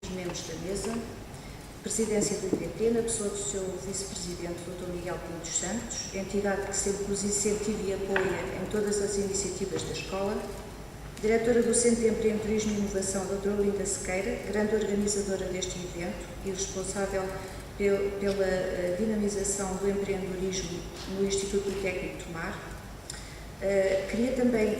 distinguidos membros da mesa, Presidência do IPT, na pessoa do seu Vice-Presidente, Dr. Miguel Pinto dos Santos, entidade que sempre nos incentiva e apoia em todas as iniciativas da Escola, Diretora do Centro de Empreendedorismo e Inovação, Dra. Olinda Sequeira, grande organizadora deste evento e responsável pela dinamização do empreendedorismo no Instituto Politécnico Tomar. Queria também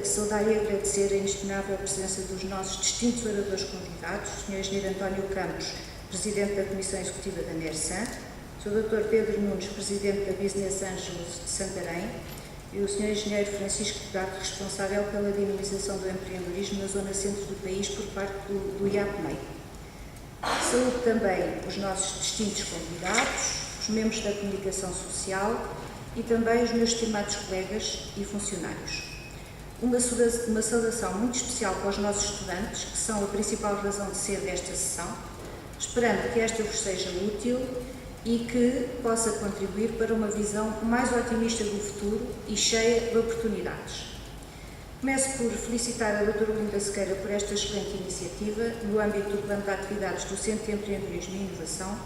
saudar e agradecer a inestimável presença dos nossos distintos oradores convidados, o Sr. Engenheiro António Campos, Presidente da Comissão Executiva da NERSAN, o Sr. Dr. Pedro Nunes, Presidente da Business Angels de Santarém, e o Sr. Engenheiro Francisco Gato, responsável pela dinamização do empreendedorismo na zona centro do país por parte do IAPMEI. Saúdo também os nossos distintos convidados, os membros da comunicação social e também os meus estimados colegas e funcionários. Uma saudação muito especial para os nossos estudantes, que são a principal razão de ser desta sessão, esperando que esta vos seja útil e que possa contribuir para uma visão mais otimista do futuro e cheia de oportunidades. Começo por felicitar a Dra. Olinda Sequeira por esta excelente iniciativa no âmbito do plano de atividades do Centro de Empreendedorismo e Inovação,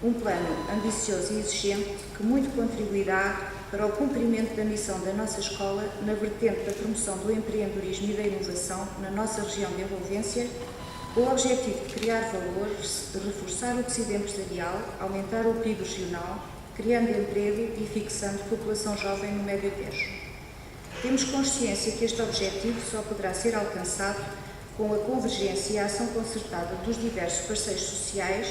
um plano ambicioso e exigente que muito contribuirá para o cumprimento da missão da nossa escola na vertente da promoção do empreendedorismo e da inovação na nossa região de envolvência, com o objetivo de criar valores, reforçar o tecido empresarial, aumentar o PIB regional, criando emprego e fixando população jovem no Médio Tejo. Temos consciência que este objetivo só poderá ser alcançado com a convergência e a ação concertada dos diversos parceiros sociais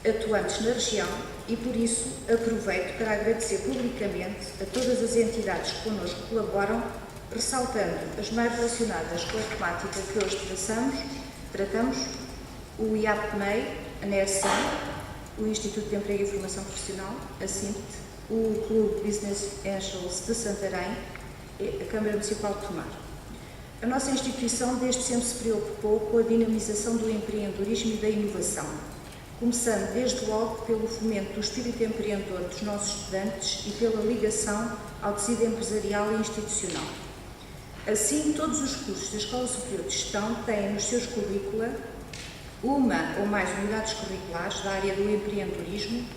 atuantes na região e, por isso, aproveito para agradecer publicamente a todas as entidades que connosco colaboram, ressaltando as mais relacionadas com a temática que hoje tratamos, o IAPMEI, a NERSAN, o Instituto de Emprego e Formação Profissional, a CIMT, o Clube Business Angels de Santarém e a Câmara Municipal de Tomar. A nossa instituição desde sempre se preocupou com a dinamização do empreendedorismo e da inovação, começando desde logo pelo fomento do espírito empreendedor dos nossos estudantes e pela ligação ao tecido empresarial e institucional. Assim, todos os cursos da Escola Superior de Gestão têm nos seus currícula uma ou mais unidades curriculares da área do empreendedorismo,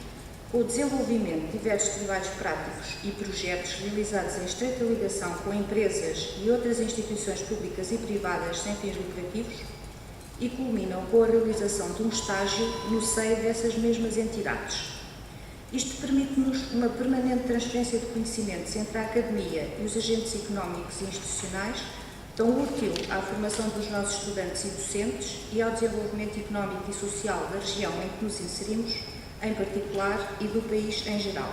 com o desenvolvimento de diversos trabalhos práticos e projetos realizados em estreita ligação com empresas e outras instituições públicas e privadas sem fins lucrativos e culminam com a realização de um estágio no seio dessas mesmas entidades. Isto permite-nos uma permanente transferência de conhecimentos entre a academia e os agentes económicos e institucionais, tão útil à formação dos nossos estudantes e docentes e ao desenvolvimento económico e social da região em que nos inserimos, em particular, e do país em geral.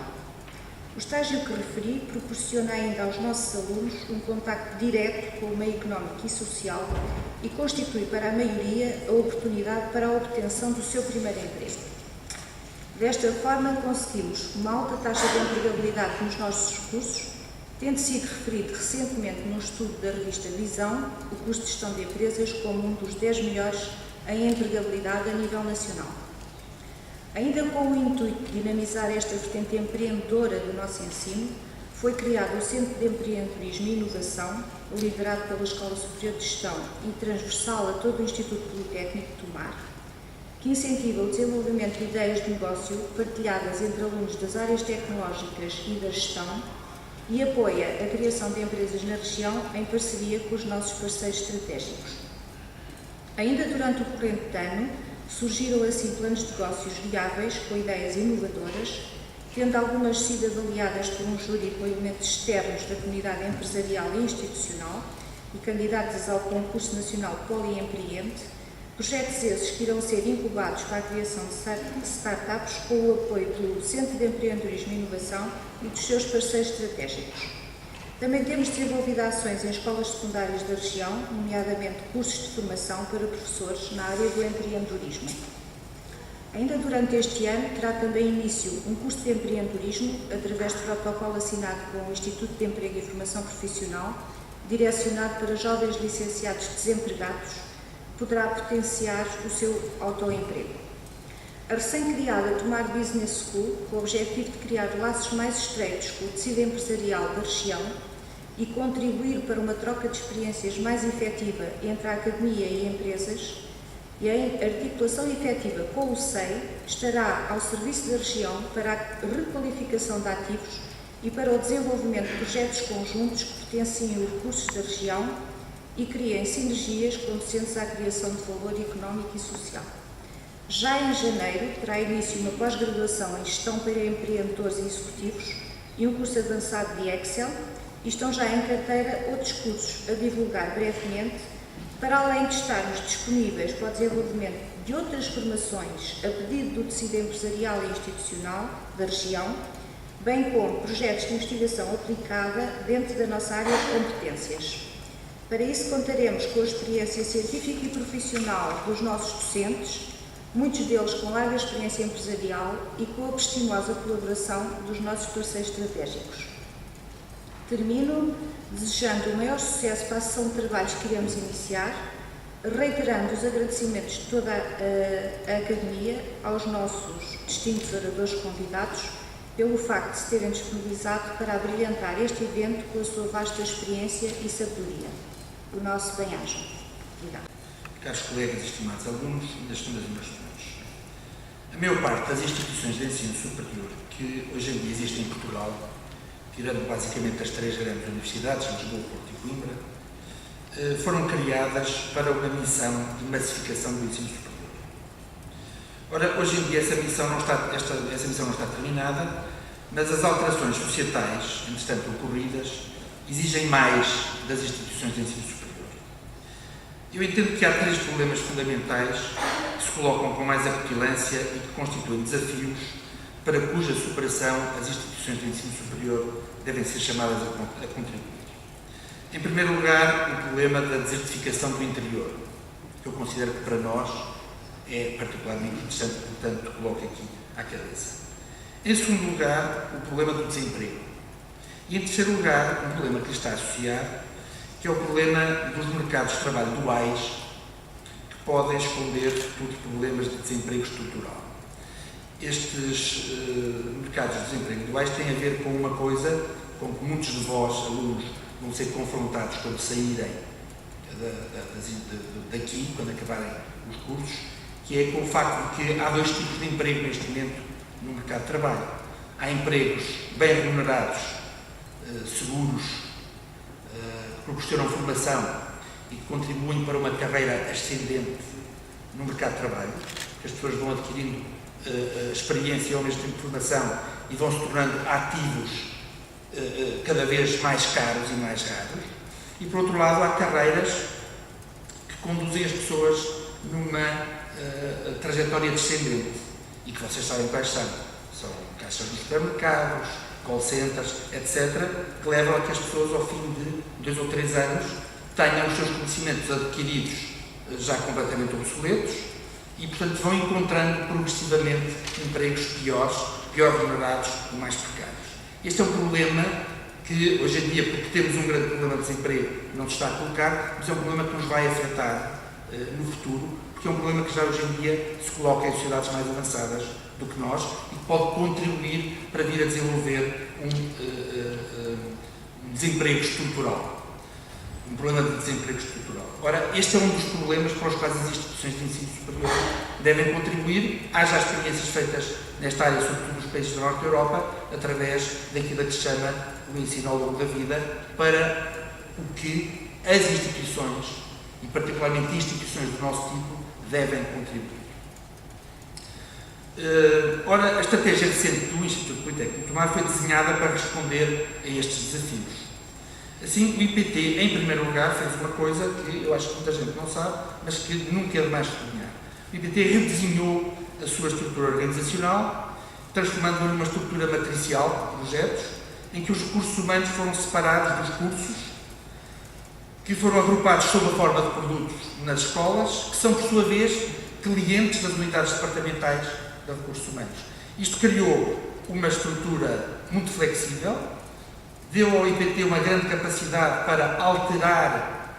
O estágio que referi proporciona ainda aos nossos alunos um contacto direto com o meio económico e social e constitui para a maioria a oportunidade para a obtenção do seu primeiro emprego. Desta forma, conseguimos uma alta taxa de empregabilidade nos nossos cursos, tendo sido referido recentemente num estudo da revista Visão, o curso de Gestão de Empresas como um dos 10 melhores em empregabilidade a nível nacional. Ainda com o intuito de dinamizar esta vertente empreendedora do nosso ensino, foi criado o Centro de Empreendedorismo e Inovação, liderado pela Escola Superior de Gestão e transversal a todo o Instituto Politécnico de Tomar, que incentiva o desenvolvimento de ideias de negócio partilhadas entre alunos das áreas tecnológicas e da gestão e apoia a criação de empresas na região em parceria com os nossos parceiros estratégicos. Ainda durante o corrente ano, surgiram assim planos de negócios viáveis com ideias inovadoras, tendo algumas sido avaliadas por um júri com elementos externos da comunidade empresarial e institucional e candidatas ao concurso nacional Poliempreende, projetos esses que irão ser incubados para a criação de startups com o apoio do Centro de Empreendedorismo e Inovação e dos seus parceiros estratégicos. Também temos desenvolvido ações em escolas secundárias da região, nomeadamente cursos de formação para professores na área do empreendedorismo. Ainda durante este ano, terá também início um curso de empreendedorismo, através de protocolo assinado com o Instituto de Emprego e Formação Profissional, direcionado para jovens licenciados desempregados, poderá potenciar o seu autoemprego. A recém-criada Tomar Business School, com o objetivo de criar laços mais estreitos com o tecido empresarial da região e contribuir para uma troca de experiências mais efetiva entre a academia e empresas, e em articulação efetiva com o SEI, estará ao serviço da região para a requalificação de ativos e para o desenvolvimento de projetos conjuntos que potenciem os recursos da região e criem sinergias conducentes à criação de valor económico e social. Já em janeiro, terá início uma pós-graduação em Gestão para Empreendedores e Executivos e um curso avançado de Excel, e estão já em carteira outros cursos a divulgar brevemente, para além de estarmos disponíveis para o desenvolvimento de outras formações a pedido do tecido empresarial e institucional da região, bem como projetos de investigação aplicada dentro da nossa área de competências. Para isso, contaremos com a experiência científica e profissional dos nossos docentes, muitos deles com larga experiência empresarial, e com a prestimosa colaboração dos nossos parceiros estratégicos. Termino desejando o maior sucesso para a sessão de trabalhos que iremos iniciar, reiterando os agradecimentos de toda a Academia aos nossos distintos oradores convidados pelo facto de se terem disponibilizado para abrilhantar este evento com a sua vasta experiência e sabedoria. O nosso bem-aja. Obrigada. Caros colegas e estimados alunos das segundas universidades, a maior parte das instituições de ensino superior que hoje em dia existem em Portugal, tirando basicamente as três grandes universidades, Lisboa, Porto e Coimbra, foram criadas para uma missão de massificação do ensino superior. Ora, hoje em dia essa missão não está terminada, mas as alterações societais, entretanto ocorridas, exigem mais das instituições de ensino superior. Eu entendo que há três problemas fundamentais que se colocam com mais acutilância e que constituem desafios para cuja superação as instituições de ensino superior devem ser chamadas a contribuir. Em primeiro lugar, o problema da desertificação do interior, que eu considero que para nós é particularmente interessante, portanto, coloco aqui à cabeça. Em segundo lugar, o problema do desemprego. E em terceiro lugar, um problema que lhe está associado, que é o problema dos mercados de trabalho duais, que podem esconder futuros problemas de desemprego estrutural. Estes mercados de desemprego duais têm a ver com uma coisa com que muitos de vós, alunos, vão ser confrontados quando saírem daqui, quando acabarem os cursos, que é com o facto de que há dois tipos de emprego neste momento no mercado de trabalho. Há empregos bem remunerados, seguros, que proporcionam formação e que contribuem para uma carreira ascendente no mercado de trabalho, que as pessoas vão adquirindo experiência e ao mesmo tempo formação e vão se tornando ativos cada vez mais caros e mais raros. E por outro lado há carreiras que conduzem as pessoas numa trajetória descendente e que vocês sabem quais são. São caixas dos supermercados, call centers, etc., que levam a que as pessoas ao fim de 2 ou 3 anos tenham os seus conhecimentos adquiridos já completamente obsoletos e, portanto, vão encontrando progressivamente empregos pior remunerados e mais precários. Este é um problema que, hoje em dia, porque temos um grande problema de desemprego, não se está a colocar, mas é um problema que nos vai afetar no futuro, porque é um problema que já hoje em dia se coloca em sociedades mais avançadas do que nós e que pode contribuir para vir a desenvolver um desemprego estrutural. Um problema de desemprego estrutural. Ora, este é um dos problemas para os quais as instituições de ensino superior devem contribuir. Há já experiências feitas nesta área, sobretudo nos países da Norte da Europa, através daquilo que se chama o ensino ao longo da vida, para o que as instituições, e particularmente instituições do nosso tipo, devem contribuir. Ora, a estratégia recente do Instituto Politécnico de Tomar foi desenhada para responder a estes desafios. Assim, o IPT, em primeiro lugar, fez uma coisa que eu acho que muita gente não sabe, mas que nunca é demais sublinhar. O IPT redesenhou a sua estrutura organizacional, transformando-a numa estrutura matricial de projetos, em que os recursos humanos foram separados dos cursos, que foram agrupados sob a forma de produtos nas escolas, que são, por sua vez, clientes das unidades departamentais de recursos humanos. Isto criou uma estrutura muito flexível, deu ao IPT uma grande capacidade para alterar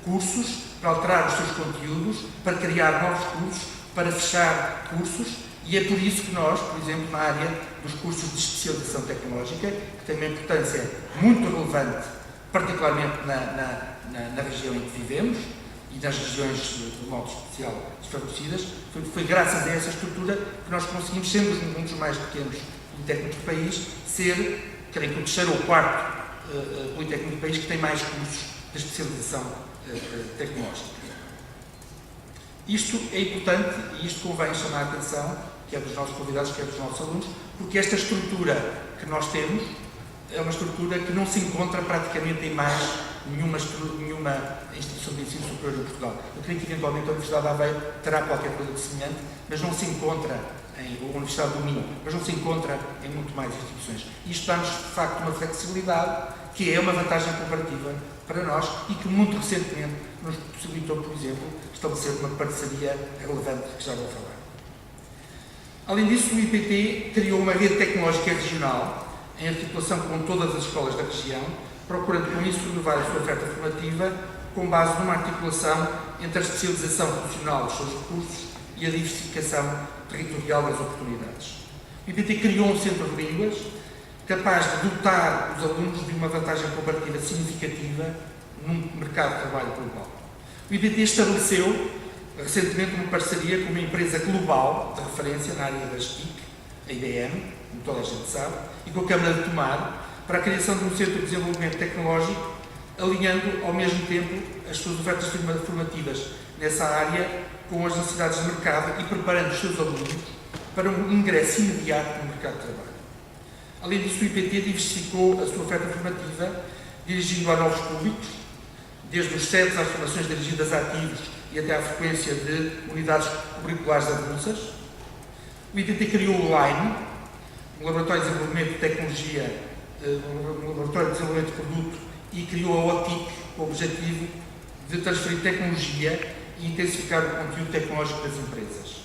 cursos, para alterar os seus conteúdos, para criar novos cursos, para fechar cursos, e é por isso que nós, por exemplo, na área dos cursos de especialização tecnológica, que tem uma importância muito relevante, particularmente na região em que vivemos, e nas regiões de modo especial desfavorecidas, foi graças a essa estrutura que nós conseguimos, sendo um dos mais pequenos politécnicos do país, ser, creio que o terceiro ou quarto politécnico do país que tem mais cursos de especialização tecnológica. Isto é importante e isto convém chamar a atenção, quer dos nossos convidados, quer dos nossos alunos, porque esta estrutura que nós temos é uma estrutura que não se encontra praticamente em mais nenhuma instituição de ensino superior em Portugal. Eu creio que eventualmente a Universidade de Aveiro terá qualquer coisa de semelhante, mas não se encontra ou a Universidade do Minho, mas não se encontra em muito mais instituições. Isto dá-nos, de facto, uma flexibilidade que é uma vantagem comparativa para nós e que muito recentemente nos possibilitou, por exemplo, estabelecer uma parceria relevante que já vou falar. Além disso, o IPT criou uma rede tecnológica regional em articulação com todas as escolas da região, procurando com isso renovar a sua oferta formativa com base numa articulação entre a especialização profissional dos seus recursos e a diversificação territorial das oportunidades. O IPT criou um centro de línguas capaz de dotar os alunos de uma vantagem comparativa significativa num mercado de trabalho global. O IPT estabeleceu recentemente uma parceria com uma empresa global de referência na área das TIC, a IBM, como toda a gente sabe, e com a Câmara de Tomar, para a criação de um centro de desenvolvimento tecnológico, alinhando ao mesmo tempo as suas ofertas formativas nessa área com as necessidades de mercado e preparando os seus alunos para um ingresso imediato no mercado de trabalho. Além disso, o IPT diversificou a sua oferta formativa, dirigindo a novos públicos, desde os SEDs às formações dirigidas a ativos e até à frequência de unidades curriculares avulsas. O IPT criou o LINE, um laboratório de desenvolvimento de tecnologia, um laboratório de desenvolvimento de produto, e criou a OTIC com o objetivo de transferir tecnologia e intensificar o conteúdo tecnológico das empresas.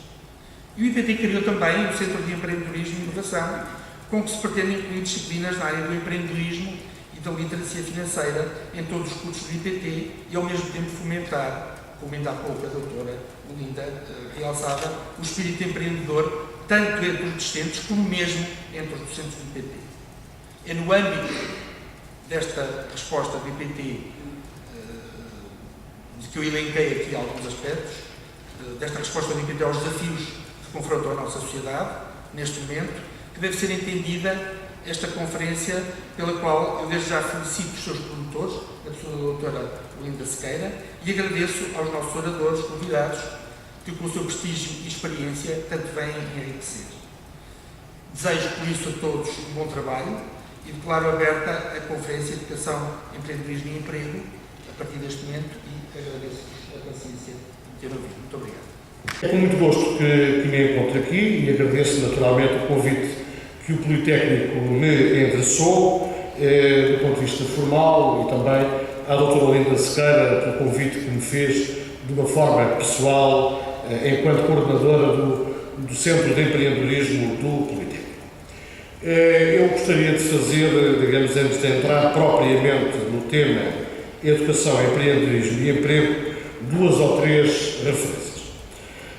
E o IPT criou também o Centro de Empreendedorismo e Inovação, com que se pretende incluir disciplinas na área do empreendedorismo e da literacia financeira em todos os cursos do IPT e, ao mesmo tempo, fomentar, como ainda há pouco a doutora Linda realçava, o espírito empreendedor, tanto entre os discentes como mesmo entre os docentes do IPT. É no âmbito desta resposta do IPT, de que eu elenquei aqui alguns aspectos, desta resposta do IPT aos desafios que confrontam a nossa sociedade, neste momento, que deve ser entendida esta conferência, pela qual eu desde já felicito os seus promotores, a pessoa da doutora Linda Sequeira, e agradeço aos nossos oradores convidados, que com o seu prestígio e experiência tanto vêm enriquecer. Desejo, por isso, a todos um bom trabalho e declaro aberta a Conferência de Educação, Empreendedorismo e Emprego, a partir deste momento, e agradeço a paciência de ter ouvido. Muito obrigado. É com muito gosto que me encontro aqui e agradeço naturalmente o convite que o Politécnico me endereçou, do ponto de vista formal, e também à doutora Linda Sequeira pelo convite que me fez de uma forma pessoal, enquanto coordenadora do Centro de Empreendedorismo do Politécnico. Eu gostaria de fazer, digamos, antes de entrar propriamente no tema Educação, Empreendedorismo e Emprego, duas ou três referências.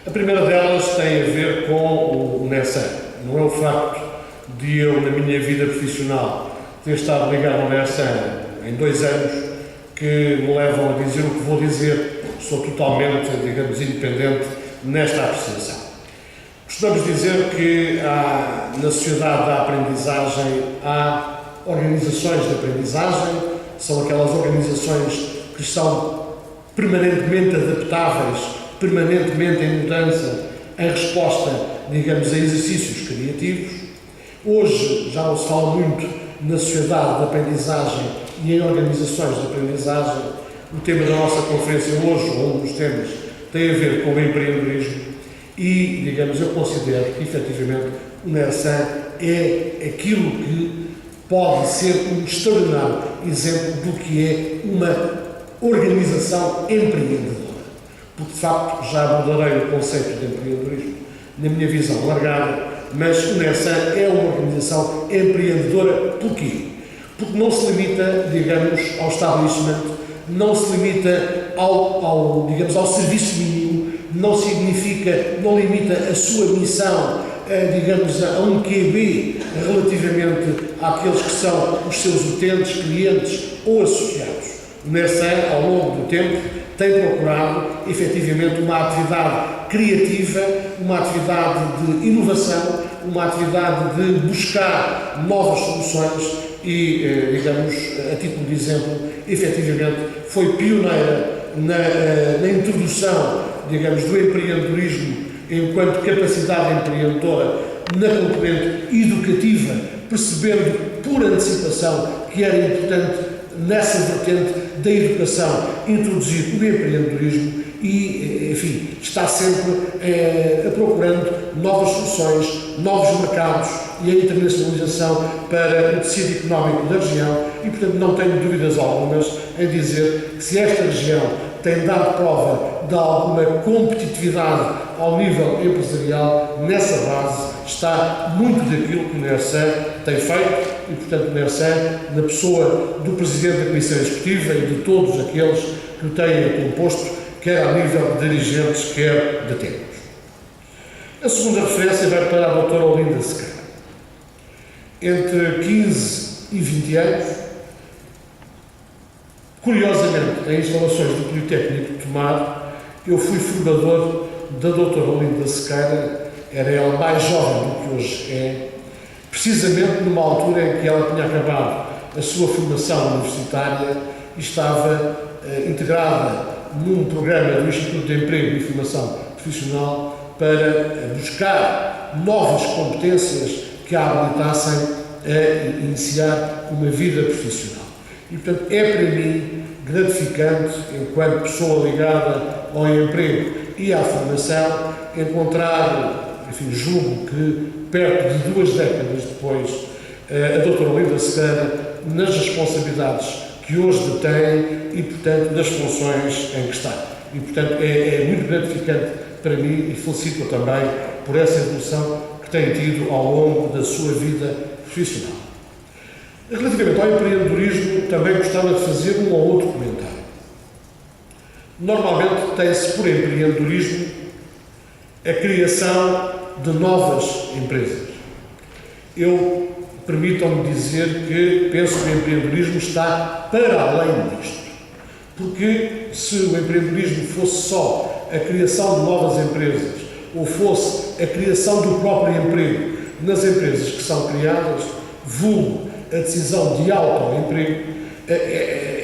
A primeira delas tem a ver com o NERSAN. Não é o facto de eu, na minha vida profissional, ter estado ligado ao NERSAN em 2 anos que me levam a dizer o que vou dizer. Sou totalmente, digamos, independente nesta apreciação. Costumamos dizer que na sociedade da aprendizagem há organizações de aprendizagem, são aquelas organizações que estão permanentemente adaptáveis, permanentemente em mudança, em resposta, digamos, a exercícios criativos. Hoje já não se fala muito na sociedade da aprendizagem e em organizações de aprendizagem. O tema da nossa conferência hoje, ou um dos temas, tem a ver com o empreendedorismo e, digamos, eu considero que, efetivamente, o NERSAN é aquilo que pode ser um extraordinário exemplo do que é uma organização empreendedora. Porque, de facto, já abordarei o conceito de empreendedorismo na minha visão largada, mas o NERSAN é uma organização empreendedora. Porquê? Porque não se limita, digamos, ao establishment, não se limita digamos, ao serviço mínimo, não limita a sua missão, digamos, a um QB relativamente àqueles que são os seus utentes, clientes ou associados. O NERSAN, ao longo do tempo, tem procurado, efetivamente, uma atividade criativa, uma atividade de inovação, uma atividade de buscar novas soluções e, digamos, a título de exemplo, efetivamente, foi pioneira na introdução, digamos, do empreendedorismo enquanto capacidade empreendedora na componente educativa, percebendo por antecipação que era importante nessa vertente da educação introduzir o empreendedorismo e, enfim, está sempre procurando novas soluções, novos mercados e a internacionalização para o tecido económico da região e, portanto, não tenho dúvidas algumas em dizer que se esta região tem dado prova de alguma competitividade ao nível empresarial, nessa base está muito daquilo que o NERSAN tem feito e, portanto, o NERSAN, na pessoa do Presidente da Comissão Executiva e de todos aqueles que o têm composto, quer a nível de dirigentes, quer de técnicos. A segunda referência vai para a doutora Olinda Sequeira. Entre 15 e 20 anos, curiosamente, em instalações do Politécnico de Tomar, eu fui formador da doutora Olinda Sequeira, era ela mais jovem do que hoje é, precisamente numa altura em que ela tinha acabado a sua formação universitária e estava integrada num programa do Instituto de Emprego e Formação Profissional para buscar novas competências que a habilitassem a iniciar uma vida profissional. E, portanto, é para mim gratificante, enquanto pessoa ligada ao emprego e à formação, encontrar, enfim, julgo que perto de 2 décadas depois, a doutora Olinda Sequeira nas responsabilidades que hoje detém e, portanto, das funções em que está. E, portanto, é muito gratificante para mim e felicito também por essa evolução que tem tido ao longo da sua vida profissional. Relativamente ao empreendedorismo, também gostava de fazer um ou outro comentário. Normalmente tem-se por empreendedorismo a criação de novas empresas. Permitam-me dizer que penso que o empreendedorismo está para além disto. Porque se o empreendedorismo fosse só a criação de novas empresas ou fosse a criação do próprio emprego nas empresas que são criadas, vulgo a decisão de autoemprego,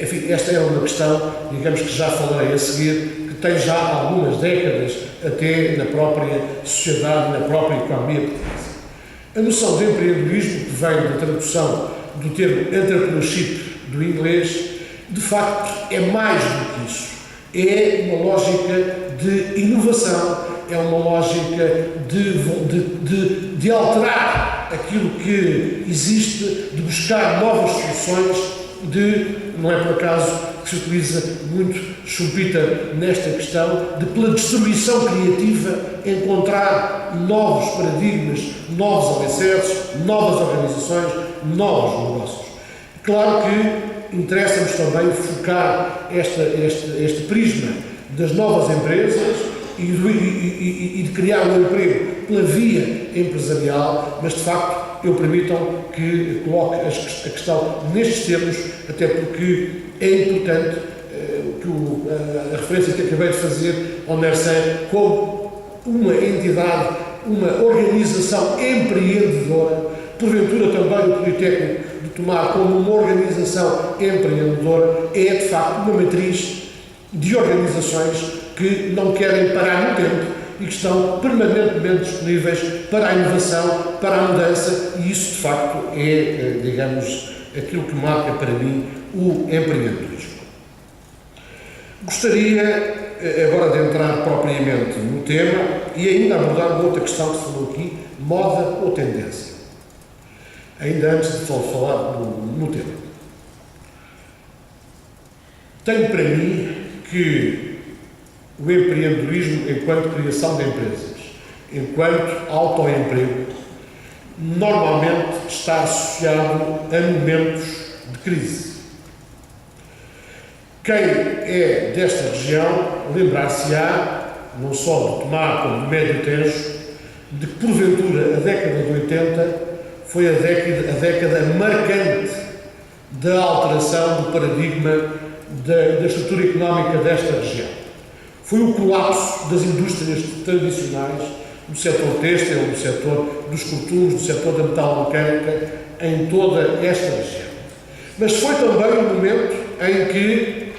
enfim, esta é uma questão, digamos que já falarei a seguir, que tem já algumas décadas até na própria sociedade, na própria economia portuguesa. A noção de empreendedorismo, que vem da tradução do termo entrepreneurship do inglês, de facto é mais do que isso. É uma lógica de inovação, é uma lógica de alterar aquilo que existe, de buscar novas soluções, não é por acaso que se utiliza muito Schumpeter nesta questão, pela distribuição criativa, encontrar novos paradigmas, novos alicerces, novas organizações, novos negócios. Claro que interessa-nos também focar este prisma das novas empresas e de criar um emprego pela via empresarial, mas de facto permitam que coloque a questão nestes termos, até porque é importante que a referência que acabei de fazer ao NERSAN como uma entidade, uma organização empreendedora, porventura também o Politécnico de Tomar como uma organização empreendedora, é de facto uma matriz de organizações que não querem parar no tempo e que estão permanentemente disponíveis para a inovação, para a mudança, e isso de facto é, digamos, aquilo que marca para mim o empreendedorismo. Gostaria agora de entrar propriamente no tema e ainda abordar uma outra questão que se falou aqui, moda ou tendência. Ainda antes de falar no tema. Tenho para mim que o empreendedorismo enquanto criação de empresas, enquanto autoemprego, normalmente está associado a momentos de crise. Quem é desta região lembrar-se-á, não só de Tomar como de Médio Tejo, de que porventura a década de 80 foi a década marcante da alteração do paradigma da estrutura económica desta região. Foi o colapso das indústrias tradicionais, do setor têxtil, do setor dos cortumes, do setor da metalomecânica, em toda esta região. Mas foi também um momento em que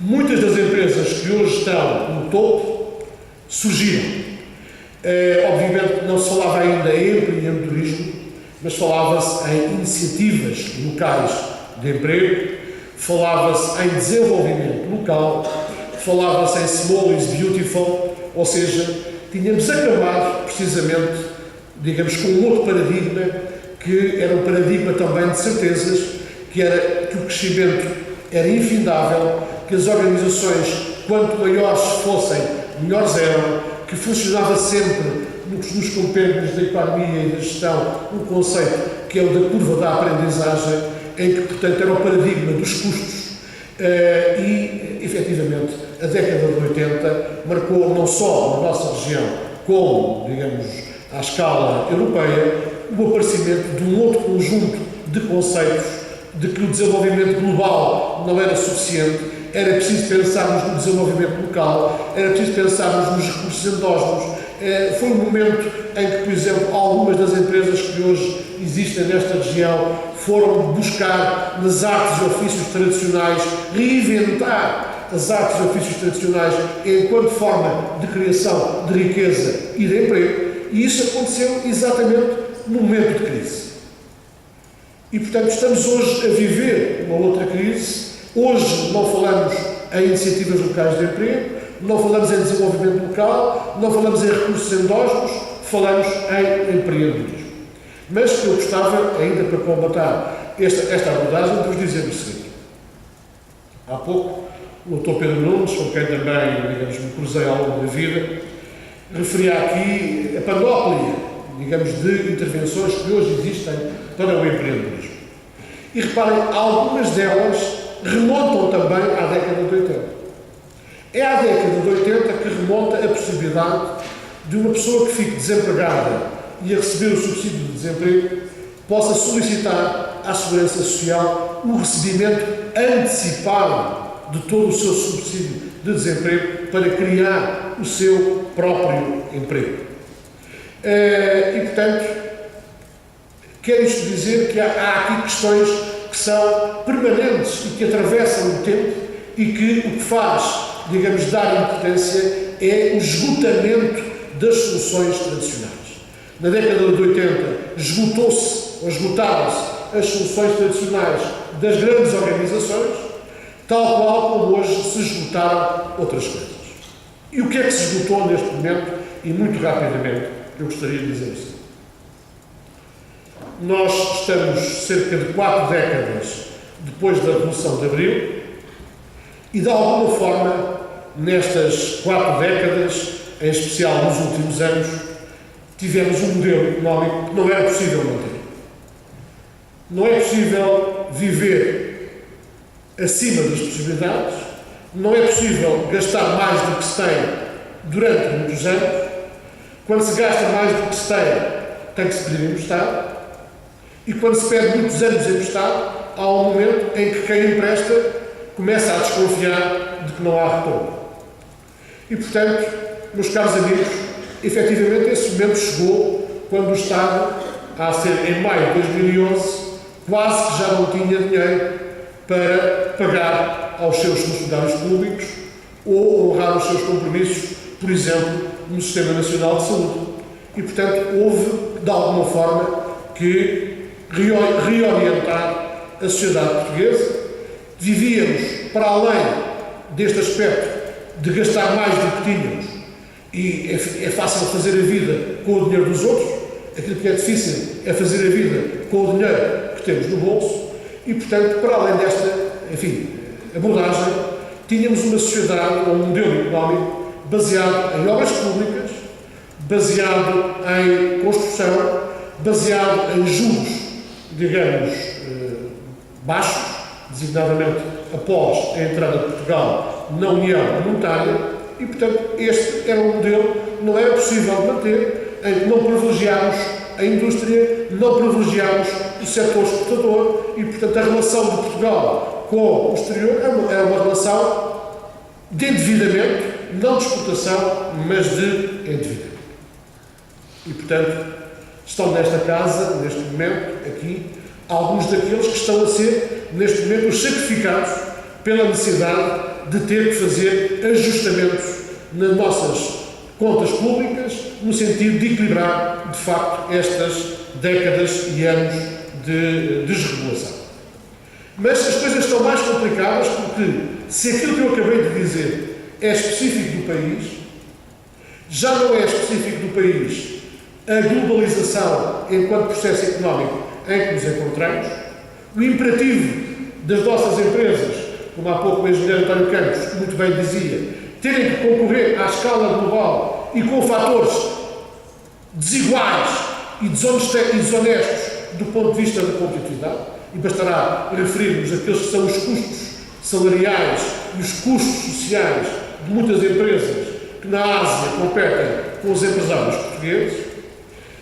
muitas das empresas que hoje estão no topo surgiram. Obviamente não se falava ainda em empreendedorismo, mas falava-se em iniciativas locais de emprego, falava-se em desenvolvimento local, falava-se em small is beautiful, ou seja, tínhamos acabado precisamente, digamos, com um outro paradigma, que era um paradigma também de certezas, que era que o crescimento era infindável, que as organizações, quanto maiores fossem, melhores eram, que funcionava sempre nos compêndios da economia e da gestão um conceito que é o da curva da aprendizagem, em que, portanto, era o paradigma dos custos e, efetivamente, a década de 80 marcou não só na nossa região, como, digamos, à escala europeia, o aparecimento de um outro conjunto de conceitos de que o desenvolvimento global não era suficiente, era preciso pensarmos no desenvolvimento local, era preciso pensarmos nos recursos endógenos. Foi um momento em que, por exemplo, algumas das empresas que hoje existem nesta região foram buscar nas artes e ofícios tradicionais, reinventar as artes e ofícios tradicionais enquanto forma de criação de riqueza e de emprego, e isso aconteceu exatamente no momento de crise. E, portanto, estamos hoje a viver uma outra crise. Hoje não falamos em iniciativas locais de emprego, não falamos em desenvolvimento local, não falamos em recursos endógenos, falamos em empreendedorismo. Mas eu gostava, ainda para combater esta abordagem, de vos dizer o seguinte. Há pouco, o Dr. Pedro Nunes, com quem também, digamos, me cruzei ao longo da vida, referia aqui a panóplia, digamos, de intervenções que hoje existem para o empreendedorismo. E reparem, algumas delas remontam também à década de 80. É à década de 80 que remonta a possibilidade de uma pessoa que fique desempregada e a receber o subsídio de desemprego possa solicitar à Segurança Social o recebimento antecipado de todo o seu subsídio de desemprego para criar o seu próprio emprego. E, portanto, quer isto dizer que há aqui questões que são permanentes e que atravessam o tempo e que o que faz, digamos, dar importância é o esgotamento das soluções tradicionais. Na década de 80 esgotaram-se as soluções tradicionais das grandes organizações, tal qual como hoje se esgotaram outras coisas. E o que é que se esgotou neste momento? E muito rapidamente, eu gostaria de dizer assim. Nós estamos cerca de 4 décadas depois da Revolução de Abril e, de alguma forma, nestas 4 décadas, em especial nos últimos anos, tivemos um modelo económico que não era possível manter. Não é possível viver acima das possibilidades, não é possível gastar mais do que se tem durante muitos anos. Quando se gasta mais do que se tem que se pedir emprestado. E quando se pede muitos anos emprestado, há um momento em que quem empresta começa a desconfiar de que não há retorno. E, portanto, meus caros amigos, efetivamente esse momento chegou quando o Estado, a ser em maio de 2011, quase que já não tinha dinheiro para pagar aos seus funcionários públicos ou honrar os seus compromissos, por exemplo, no Sistema Nacional de Saúde. E, portanto, houve, de alguma forma, que reorientar a sociedade portuguesa. Vivíamos, para além deste aspecto de gastar mais do que tínhamos, e é fácil fazer a vida com o dinheiro dos outros, aquilo que é difícil é fazer a vida com o dinheiro que temos no bolso, e, portanto, para além desta, abordagem, tínhamos uma sociedade, um modelo económico baseado em obras públicas, baseado em construção, baseado em juros, digamos, baixos, designadamente após a entrada de Portugal na União Monetária, e, portanto, este era um modelo que não era possível manter, em que não privilegiámos a indústria, não privilegiámos o setor exportador, e, portanto, a relação de Portugal com o exterior é uma relação de endividamento, não de exportação, mas de endividamento. E, portanto, estão nesta casa, neste momento, aqui, alguns daqueles que estão a ser, neste momento, os sacrificados pela necessidade de ter que fazer ajustamentos nas nossas contas públicas, no sentido de equilibrar, de facto, estas décadas e anos de desregulação. Mas as coisas estão mais complicadas porque, se aquilo que eu acabei de dizer é específico do país, já não é específico do país a globalização enquanto processo económico em que nos encontramos, o imperativo das nossas empresas, como há pouco o engenheiro António Campos muito bem dizia, terem que concorrer à escala global e com fatores desiguais e desonestos do ponto de vista da competitividade, e bastará referirmos aqueles que são os custos salariais e os custos sociais de muitas empresas que na Ásia competem com os empresários portugueses,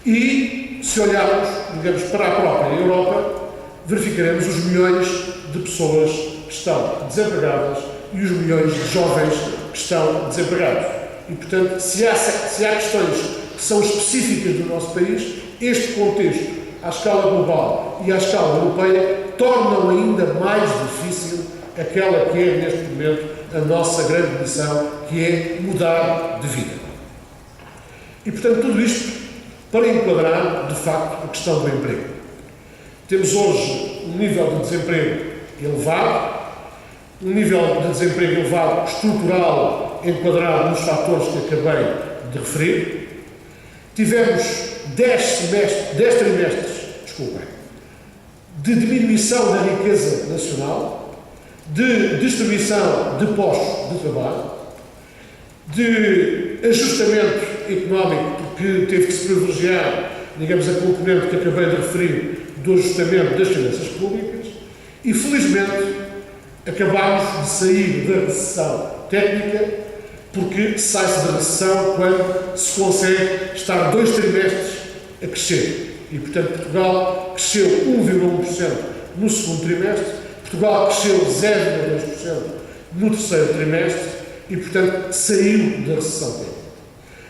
e se olharmos, digamos, para a própria Europa, verificaremos os milhões de pessoas que estão desempregadas e os milhões de jovens que estão desempregados. E, portanto, se há questões que são específicas do nosso país, este contexto, à escala global e à escala europeia, tornam ainda mais difícil aquela que é, neste momento, a nossa grande missão, que é mudar de vida. E, portanto, tudo isto para enquadrar, de facto, a questão do emprego. Temos hoje um nível de desemprego elevado, um nível de desemprego elevado estrutural, enquadrado nos fatores que acabei de referir. Tivemos 10 trimestres, de diminuição da riqueza nacional, de distribuição de postos de trabalho, de ajustamento económico, porque teve que se privilegiar, digamos, a componente que acabei de referir do ajustamento das finanças públicas, e felizmente acabámos de sair da recessão técnica, porque sai-se da recessão quando se consegue estar 2 trimestres a crescer. E, portanto, Portugal cresceu 1,1% no segundo trimestre, Portugal cresceu 0,2% no terceiro trimestre e, portanto, saiu da recessão técnica.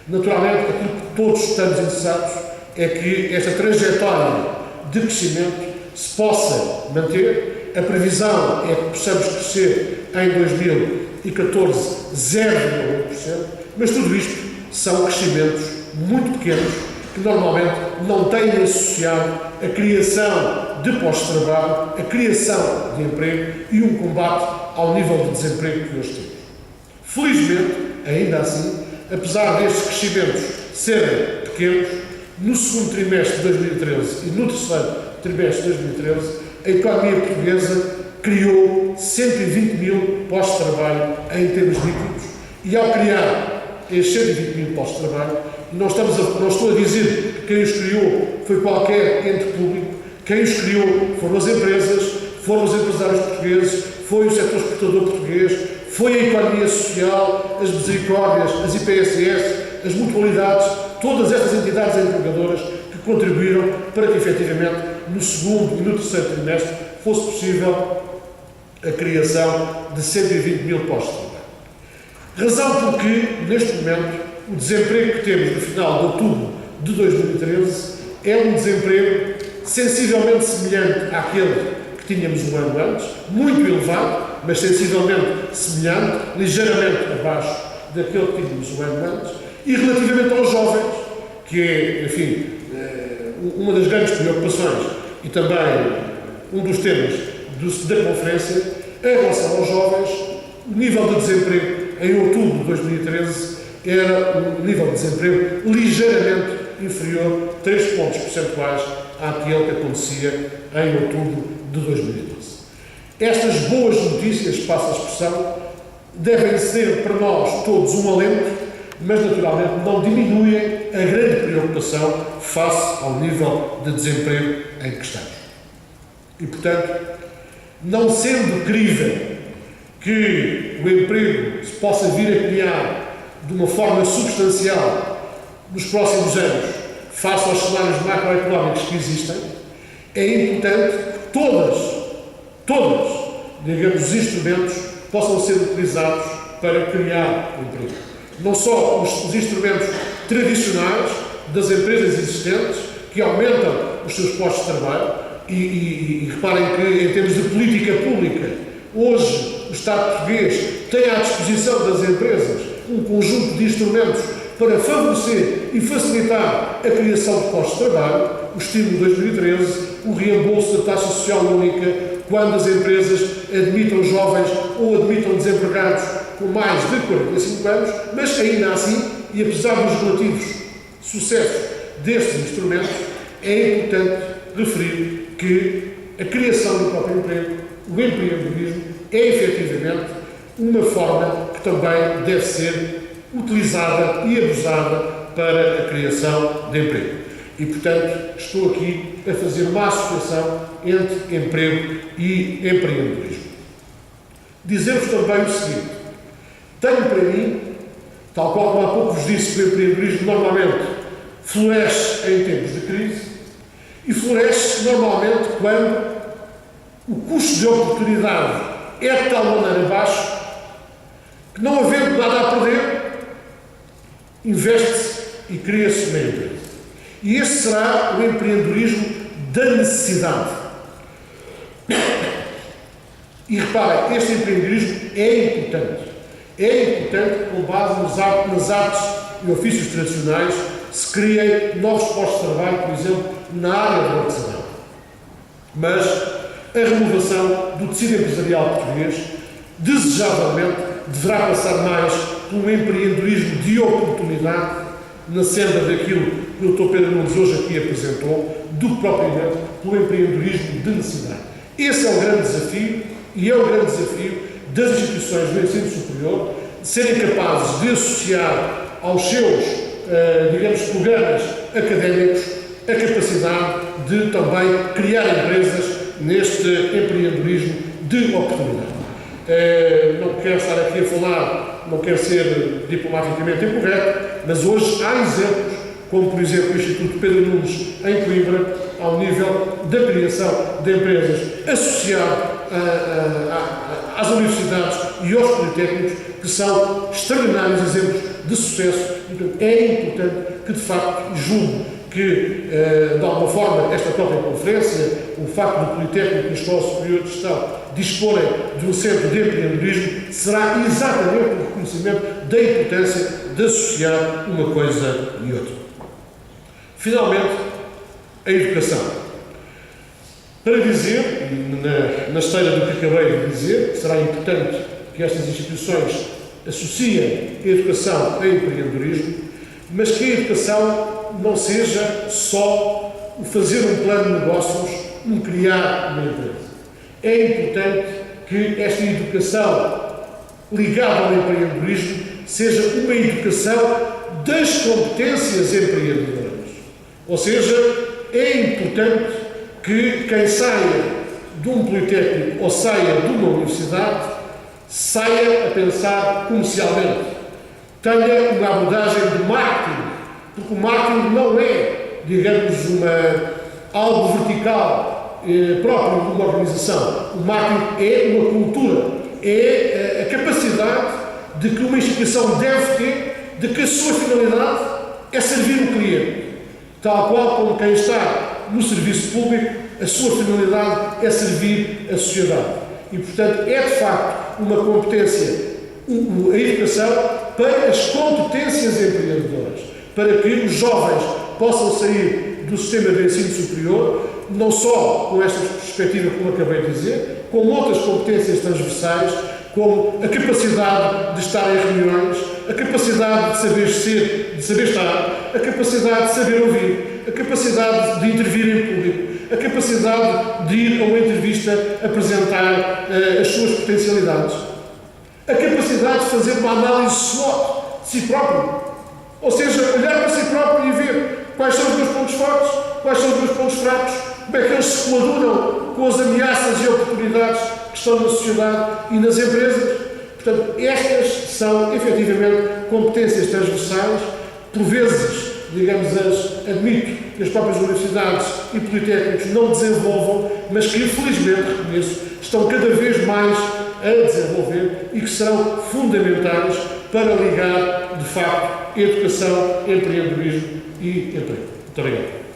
Naturalmente, aquilo que todos estamos interessados é que esta trajetória de crescimento se possa manter. A previsão é que possamos crescer em 2014 0,1%, mas tudo isto são crescimentos muito pequenos que normalmente não têm associado a criação de postos de trabalho, a criação de emprego e um combate ao nível de desemprego que hoje temos. Felizmente, ainda assim, apesar destes crescimentos serem pequenos, no segundo trimestre de 2013 e no terceiro trimestre de 2013, a economia portuguesa criou 120 mil postos de trabalho em termos líquidos, e ao criar estes 120 mil postos de trabalho, não estou a dizer que quem os criou foi qualquer ente público, quem os criou foram as empresas, foram os empresários portugueses, foi o setor exportador português, foi a economia social, as misericórdias, as IPSS, as mutualidades, todas estas entidades empregadoras que contribuíram para que, efetivamente, no segundo e no terceiro trimestre fosse possível a criação de 120 mil postos de trabalho. Razão porque, neste momento, o desemprego que temos no final de outubro de 2013 é um desemprego sensivelmente semelhante àquele que tínhamos um ano antes, muito elevado, mas sensivelmente semelhante, ligeiramente abaixo daquele que tínhamos um ano antes, e relativamente aos jovens, que é, enfim, uma das grandes preocupações e também um dos temas da conferência, em relação aos jovens, o nível de desemprego em outubro de 2013 era um nível de desemprego ligeiramente inferior, 3 pontos percentuais, àquele que acontecia em outubro de 2012. Estas boas notícias, passa a expressão, devem ser para nós todos um alento, mas naturalmente não diminuem a grande preocupação face ao nível de desemprego em que estamos. E, portanto, não sendo crível que o emprego se possa vir a criar de uma forma substancial nos próximos anos, face aos cenários macroeconómicos que existem, é importante que todas digamos, os instrumentos possam ser utilizados para criar emprego. Não só os instrumentos tradicionais das empresas existentes, que aumentam os seus postos de trabalho, e reparem que, em termos de política pública, hoje o Estado português tem à disposição das empresas um conjunto de instrumentos para favorecer e facilitar a criação de postos de trabalho, o estímulo 2013, o reembolso da taxa social única, quando as empresas admitam jovens ou admitam desempregados com mais de 45 anos, mas ainda assim, e apesar dos relativos sucessos destes instrumentos, é importante referir que a criação do próprio emprego, o empreendedorismo, é efetivamente uma forma que também deve ser utilizada e abusada para a criação de emprego. E, portanto, estou aqui a fazer uma associação entre emprego e empreendedorismo. Dizer-vos também o seguinte: tenho para mim, tal qual como há pouco vos disse, que o empreendedorismo normalmente floresce em tempos de crise e floresce normalmente quando o custo de oportunidade é de tal maneira baixo que, não havendo nada a perder, investe-se e cria-se uma empresa. E este será o empreendedorismo da necessidade. E reparem, este empreendedorismo é importante. É importante com base nas artes e ofícios tradicionais se criem novos postos de trabalho, por exemplo, na área do artesanato. Mas a renovação do tecido empresarial português, desejavelmente, deverá passar mais por um empreendedorismo de oportunidade, na senda daquilo que o Dr. Pedro Nunes hoje aqui apresentou, do que propriamente pelo empreendedorismo de necessidade. Esse é o grande desafio, e é o grande desafio das instituições do ensino superior, de serem capazes de associar aos seus, digamos, programas académicos a capacidade de também criar empresas neste empreendedorismo de oportunidade. Não quero estar aqui a falar, não quero ser diplomaticamente incorreto, mas hoje há exemplos, como por exemplo o Instituto Pedro Nunes em Coimbra, ao nível da criação de empresas associado às universidades e aos politécnicos, que são extraordinários exemplos de sucesso. Então, é importante que, de facto, julgo que, de alguma forma, esta própria conferência, o facto do Politécnico e da Escola Superior de Gestão disporem de um centro de empreendedorismo, será exatamente o reconhecimento da importância de associar uma coisa e outra. Finalmente, a educação. Para dizer, na esteira do que acabei de dizer, será importante que estas instituições associem a educação a empreendedorismo, mas que a educação não seja só o fazer um plano de negócios, um criar uma empresa. É importante que esta educação ligada ao empreendedorismo seja uma educação das competências empreendedoras. Ou seja, é importante que quem saia de um politécnico ou saia de uma universidade saia a pensar comercialmente, tenha uma abordagem de marketing, porque o marketing não é, digamos, algo vertical próprio de uma organização. O marketing é uma cultura, é a capacidade de que uma instituição deve ter, de que a sua finalidade é servir o cliente, tal qual como quem está no serviço público, a sua finalidade é servir a sociedade. E, portanto, é de facto uma competência, a educação, para as competências empreendedoras, para que os jovens possam sair do sistema de ensino superior, não só com esta perspectiva, como acabei de dizer, com outras competências transversais, como a capacidade de estar em reuniões, a capacidade de saber ser, de saber estar, a capacidade de saber ouvir, a capacidade de intervir em público, a capacidade de ir a uma entrevista apresentar as suas potencialidades, a capacidade de fazer uma análise SWOT de si próprio, ou seja, olhar para si próprio e ver quais são os meus pontos fortes, quais são os meus pontos fracos, como é que eles se coadunam com as ameaças e oportunidades que estão na sociedade e nas empresas. Portanto, estas são, efetivamente, competências transversais, por vezes digamos, admito que as próprias universidades e politécnicos não desenvolvam, mas que, infelizmente, reconheço, estão cada vez mais a desenvolver e que serão fundamentais para ligar, de facto, educação, empreendedorismo e emprego. Muito obrigado.